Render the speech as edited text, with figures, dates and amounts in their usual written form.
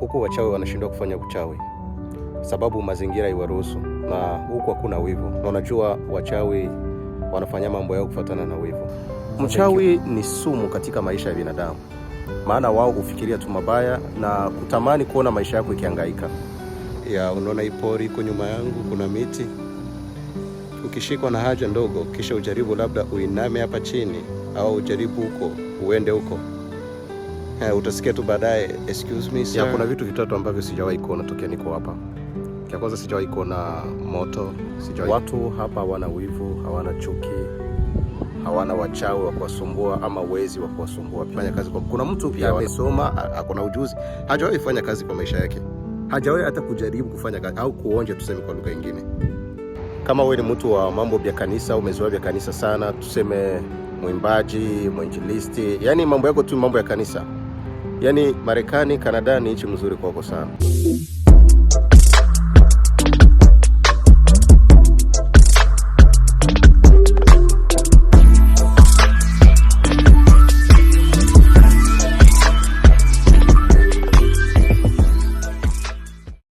huku wachawi wanashindwa kufanya uchawi sababu mazingira iwaruhusu, na huku hakuna wivu, na unajua wachawi wanafanya mambo yao kufuatana na wivu. Mchawi ni sumu katika maisha ya binadamu, maana wao hufikiria tu mabaya na kutamani kuona maisha yako ikihangaika. Unaona hii pori iko nyuma yangu, kuna miti. Ukishikwa na haja ndogo, kisha ujaribu labda uiname hapa chini, au ujaribu huko, uende huko, utasikia tu baadaye, excuse me sir. Kuna vitu vitatu ambavyo sijawahi kuona tokea niko hapa. Kwa kwanza, sijawahi kuona moto, watu hapa hawana wivu, hawana chuki, hawana wachawi wa kuwasumbua ama wezi wa kuwasumbua. Fanya kazi kwa kuna mtu pia amesoma, akona ujuzi, hajawahi fanya kazi kwa maisha yake. Hajawahi hata kujaribu kufanya kazi au kuonja, tuseme kwa lugha nyingine. Kama wewe ni mtu wa mambo ya kanisa, umezoea vya kanisa sana, tuseme mwimbaji, mwinjilisti, yani mambo yako tu mambo ya kanisa. Yani Marekani, Kanada ni nchi mzuri kwako sana.